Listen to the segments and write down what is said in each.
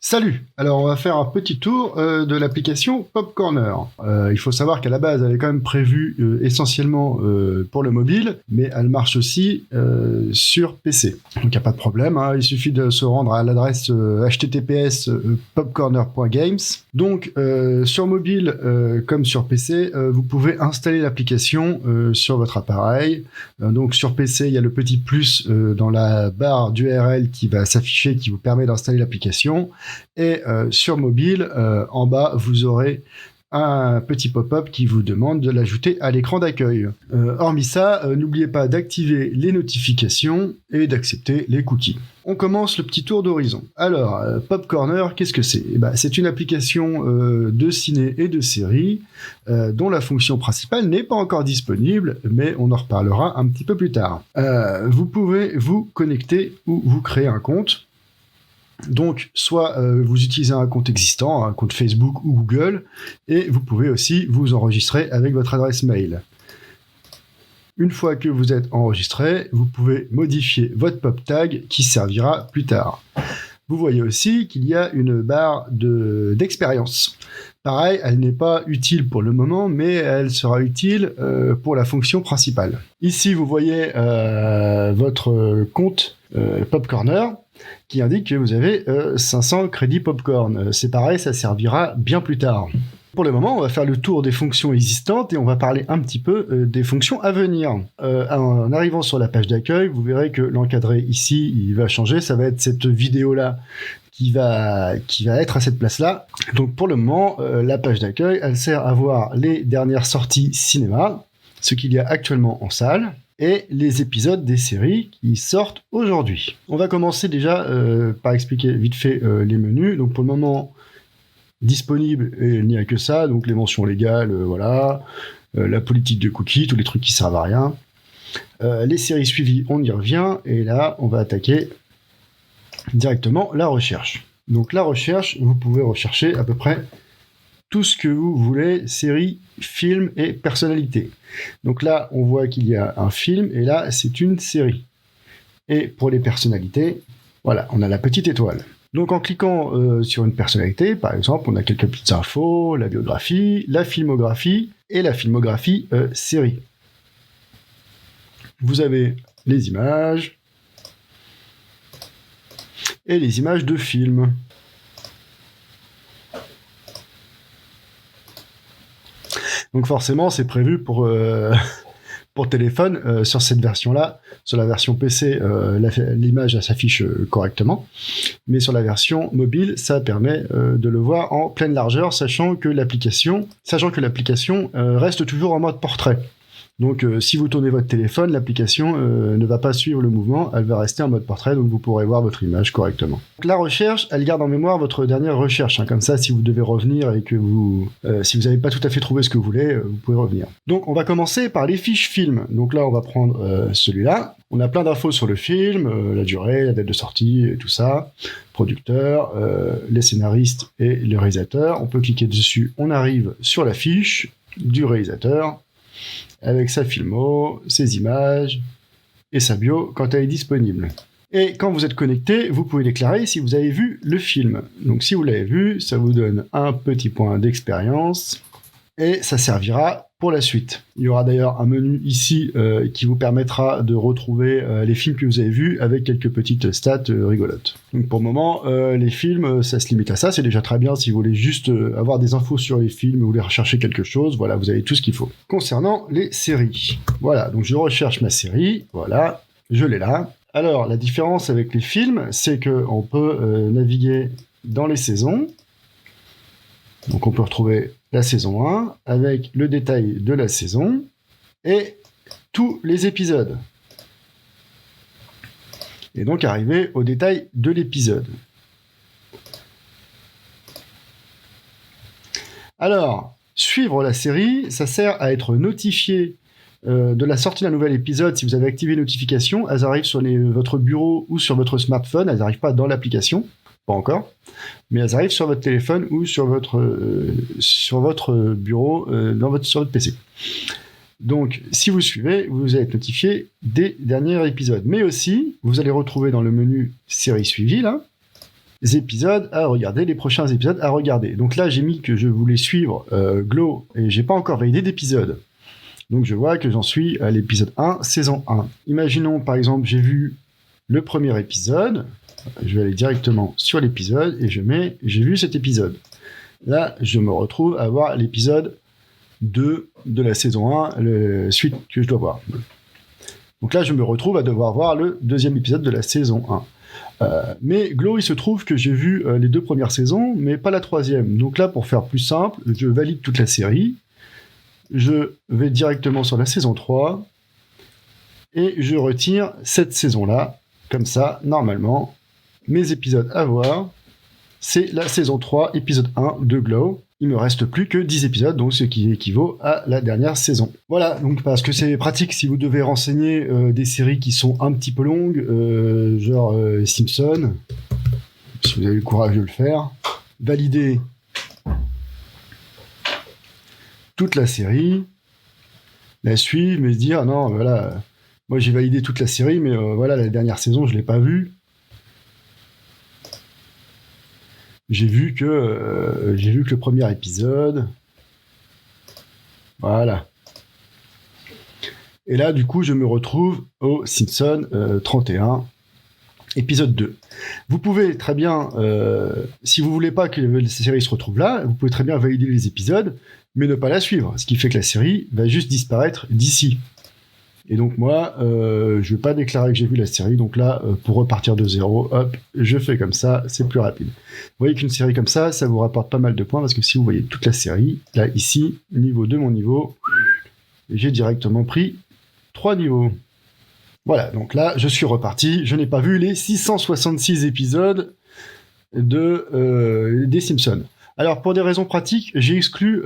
Salut! Alors on va faire un petit tour de l'application Popcorner. Il faut savoir qu'à la base elle est quand même prévue essentiellement pour le mobile, mais elle marche aussi sur PC. Donc il n'y a pas de problème, hein. Il suffit de se rendre à l'adresse https popcorner.games. Donc sur mobile comme sur PC, vous pouvez installer l'application sur votre appareil. Donc sur PC, il y a le petit plus dans la barre d'URL qui va s'afficher, qui vous permet d'installer l'application. Et sur mobile, en bas, vous aurez un petit pop-up qui vous demande de l'ajouter à l'écran d'accueil. Hormis ça, n'oubliez pas d'activer les notifications et d'accepter les cookies. On commence le petit tour d'horizon. Alors, Popcorner, qu'est-ce que c'est ? C'est une application de ciné et de série dont la fonction principale n'est pas encore disponible, mais on en reparlera un petit peu plus tard. Vous pouvez vous connecter ou vous créer un compte. Donc, soit vous utilisez un compte existant, un compte Facebook ou Google, et vous pouvez aussi vous enregistrer avec votre adresse mail. Une fois que vous êtes enregistré, vous pouvez modifier votre pop tag qui servira plus tard. Vous voyez aussi qu'il y a une barre d'expérience. Pareil, elle n'est pas utile pour le moment, mais elle sera utile pour la fonction principale. Ici, vous voyez votre compte Popcorner qui indique que vous avez 500 crédits popcorn. C'est pareil, ça servira bien plus tard. Pour le moment, on va faire le tour des fonctions existantes et on va parler un petit peu des fonctions à venir. En arrivant sur la page d'accueil, vous verrez que l'encadré ici, il va changer. Ça va être cette vidéo-là qui va être à cette place-là. Donc pour le moment, la page d'accueil, elle sert à voir les dernières sorties cinéma, ce qu'il y a actuellement en salle, et les épisodes des séries qui sortent aujourd'hui. On va commencer déjà par expliquer vite fait les menus. Donc pour le moment, disponible, et il n'y a que ça, donc les mentions légales, voilà, la politique de cookies, tous les trucs qui servent à rien. Les séries suivies, on y revient, et là, on va attaquer directement la recherche. Donc la recherche, vous pouvez rechercher à peu près tout ce que vous voulez, séries, films et personnalités. Donc là, on voit qu'il y a un film, et là, c'est une série. Et pour les personnalités, voilà, on a la petite étoile. Donc en cliquant sur une personnalité, par exemple, on a quelques petites infos, la biographie, la filmographie et la filmographie série. Vous avez les images et les images de films. Donc forcément, c'est prévu pour téléphone. Sur cette version-là, sur la version PC, l'image s'affiche correctement, mais sur la version mobile, ça permet de le voir en pleine largeur, sachant que l'application reste toujours en mode portrait. Donc si vous tournez votre téléphone, l'application ne va pas suivre le mouvement, elle va rester en mode portrait, donc vous pourrez voir votre image correctement. Donc, la recherche, elle garde en mémoire votre dernière recherche, hein, comme ça si vous devez revenir et que si vous n'avez pas tout à fait trouvé ce que vous voulez, vous pouvez revenir. Donc on va commencer par les fiches films. Donc là on va prendre celui-là. On a plein d'infos sur le film, la durée, la date de sortie, et tout ça, producteur, les scénaristes et le réalisateur. On peut cliquer dessus, on arrive sur la fiche du réalisateur, avec sa filmo, ses images et sa bio quand elle est disponible. Et quand vous êtes connecté, vous pouvez déclarer si vous avez vu le film. Donc si vous l'avez vu, ça vous donne un petit point d'expérience et ça servira pour la suite. Il y aura d'ailleurs un menu ici qui vous permettra de retrouver les films que vous avez vus avec quelques petites stats rigolotes. Donc pour le moment, les films, ça se limite à ça. C'est déjà très bien si vous voulez juste avoir des infos sur les films, vous voulez rechercher quelque chose. Voilà, vous avez tout ce qu'il faut. Concernant les séries, voilà, donc je recherche ma série. Voilà, je l'ai là. Alors, la différence avec les films, c'est qu'on peut naviguer dans les saisons. Donc on peut retrouver la saison 1 avec le détail de la saison et tous les épisodes. Et donc arriver au détail de l'épisode. Alors, suivre la série, ça sert à être notifié de la sortie d'un nouvel épisode. Si vous avez activé les notifications, elles arrivent sur votre bureau ou sur votre smartphone, elles n'arrivent pas dans l'application. Pas encore, mais elles arrivent sur votre téléphone ou sur votre bureau, sur votre PC. Donc, si vous suivez, vous allez être notifié des derniers épisodes. Mais aussi, vous allez retrouver dans le menu série suivie, là, épisodes à regarder, les prochains épisodes à regarder. Donc là, j'ai mis que je voulais suivre Glow et j'ai pas encore validé d'épisode. Donc je vois que j'en suis à l'épisode 1, saison 1. Imaginons par exemple, j'ai vu le premier épisode, je vais aller directement sur l'épisode et j'ai vu cet épisode. Là, je me retrouve à voir l'épisode 2 de la saison 1, la suite que je dois voir. Donc là, je me retrouve à devoir voir le deuxième épisode de la saison 1. Mais Glow, il se trouve que j'ai vu les 2 premières saisons, mais pas la 3e. Donc là, pour faire plus simple, je valide toute la série, je vais directement sur la saison 3, et je retire cette saison-là. Comme ça, normalement, mes épisodes à voir, c'est la saison 3, épisode 1 de Glow. Il me reste plus que 10 épisodes, donc ce qui équivaut à la dernière saison. Voilà, donc parce que c'est pratique si vous devez renseigner des séries qui sont un petit peu longues, genre Simpsons, si vous avez le courage de le faire. Valider toute la série, la suivre, mais se dire, non, voilà, moi j'ai validé toute la série, mais voilà, la dernière saison, je l'ai pas vue. J'ai vu que le premier épisode. Voilà. Et là, du coup, je me retrouve au Simpson 31, épisode 2. Vous pouvez très bien, si vous voulez pas que la série se retrouve là, vous pouvez très bien valider les épisodes, mais ne pas la suivre. Ce qui fait que la série va juste disparaître d'ici. Et donc moi, je vais pas déclarer que j'ai vu la série, donc là, pour repartir de zéro, hop, je fais comme ça, c'est plus rapide. Vous voyez qu'une série comme ça vous rapporte pas mal de points, parce que si vous voyez toute la série, là, ici, niveau de mon niveau, j'ai directement pris 3 niveaux. Voilà, donc là, je suis reparti, je n'ai pas vu les 666 épisodes des Simpsons. Alors, pour des raisons pratiques, j'ai exclu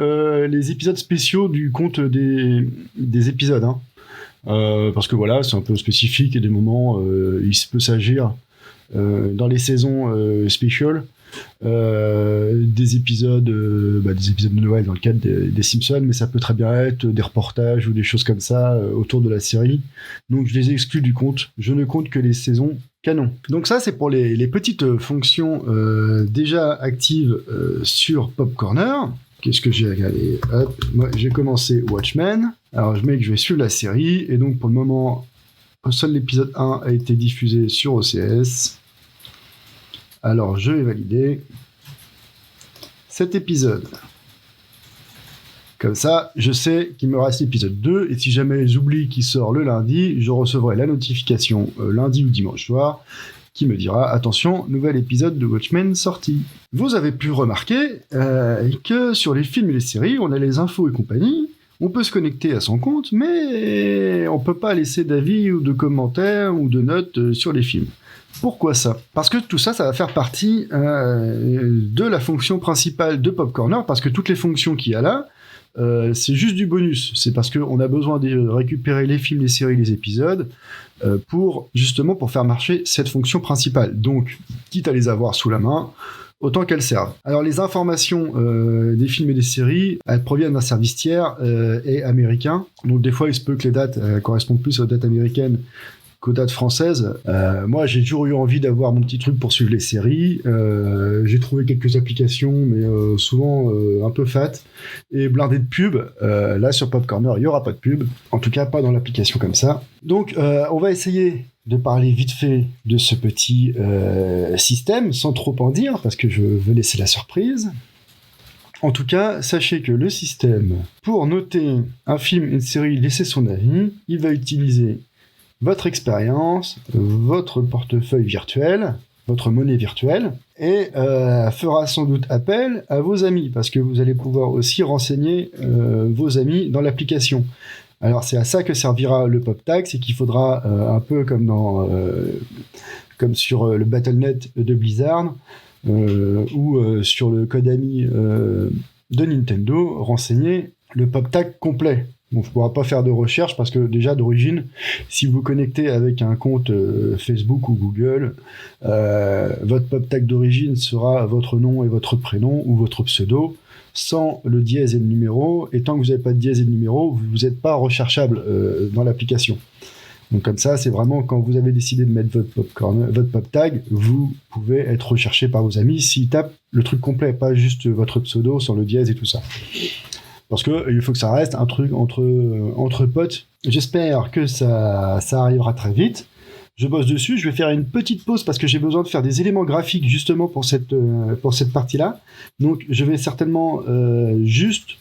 les épisodes spéciaux du compte des épisodes, hein. Parce que voilà, c'est un peu spécifique et des moments, il peut s'agir dans les saisons spéciales des épisodes de Noël dans le cadre des Simpsons, mais ça peut très bien être des reportages ou des choses comme ça autour de la série. Donc je les ai exclus du compte. Je ne compte que les saisons canon. Donc ça, c'est pour les petites fonctions déjà actives sur Pop Corner. Qu'est-ce que j'ai regardé ? Hop, moi j'ai commencé Watchmen. Alors je mets que je vais suivre la série, et donc pour le moment, seul l'épisode 1 a été diffusé sur OCS. Alors je vais valider cet épisode. Comme ça, je sais qu'il me reste l'épisode 2, et si jamais j'oublie qu'il sort le lundi, je recevrai la notification lundi ou dimanche soir, qui me dira « Attention, nouvel épisode de Watchmen sorti ». Vous avez pu remarquer que sur les films et les séries, on a les infos et compagnie, on peut se connecter à son compte, mais on peut pas laisser d'avis ou de commentaires ou de notes sur les films. Pourquoi ça ? Parce que tout ça, ça va faire partie de la fonction principale de Pop Corner, parce que toutes les fonctions qu'il y a là, c'est juste du bonus. C'est parce qu'on a besoin de récupérer les films, les séries, les épisodes pour faire marcher cette fonction principale. Donc, quitte à les avoir sous la main, autant qu'elles servent. Alors, les informations des films et des séries, elles proviennent d'un service tiers et américain. Donc, des fois, il se peut que les dates correspondent plus aux dates américaines qu'aux dates françaises. Moi, j'ai toujours eu envie d'avoir mon petit truc pour suivre les séries. J'ai trouvé quelques applications, mais souvent un peu fat et blindées de pubs. Là, sur Pop Corner, il n'y aura pas de pub. En tout cas, pas dans l'application comme ça. Donc, on va essayer de parler vite fait de ce petit système, sans trop en dire, parce que je veux laisser la surprise. En tout cas, sachez que le système, pour noter un film, une série, laisser son avis, il va utiliser votre expérience, votre portefeuille virtuel, votre monnaie virtuelle, et fera sans doute appel à vos amis, parce que vous allez pouvoir aussi renseigner vos amis dans l'application. Alors c'est à ça que servira le PopTag, c'est qu'il faudra, un peu comme sur le Battle.net de Blizzard, ou sur le code ami de Nintendo, renseigner le PopTag complet. On ne pourra pas faire de recherche parce que déjà d'origine, si vous vous connectez avec un compte Facebook ou Google, votre PopTag d'origine sera votre nom et votre prénom ou votre pseudo, sans le dièse et le numéro. Et tant que vous n'avez pas de dièse et de numéro, vous n'êtes pas recherchable dans l'application. Donc comme ça, c'est vraiment quand vous avez décidé de mettre votre pop tag, vous pouvez être recherché par vos amis s'ils tapent le truc complet, pas juste votre pseudo sans le dièse et tout ça. Parce que il faut que ça reste un truc entre potes. J'espère que ça arrivera très vite. Je bosse dessus. Je vais faire une petite pause parce que j'ai besoin de faire des éléments graphiques justement pour cette partie-là. Donc je vais certainement juste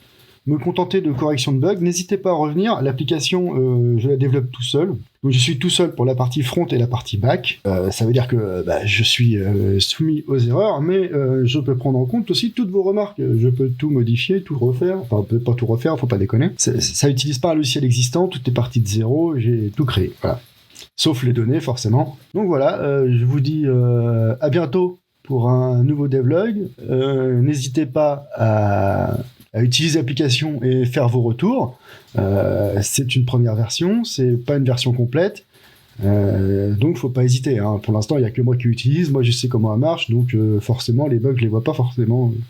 me contenter de correction de bugs. N'hésitez pas à revenir. L'application, je la développe tout seul. Donc je suis tout seul pour la partie front et la partie back. Ça veut dire que je suis soumis aux erreurs, mais je peux prendre en compte aussi toutes vos remarques. Je peux tout modifier, tout refaire. Enfin, peut pas tout refaire, faut pas déconner. Ça utilise pas un logiciel existant, tout est parti de zéro, j'ai tout créé. Voilà. Sauf les données, forcément. Donc voilà, je vous dis à bientôt pour un nouveau devlog. N'hésitez pas à utiliser l'application et faire vos retours. C'est une première version, c'est pas une version complète. Donc faut pas hésiter. Hein. Pour l'instant, il y a que moi qui l'utilise. Moi, je sais comment elle marche, donc forcément, les bugs, je les vois pas forcément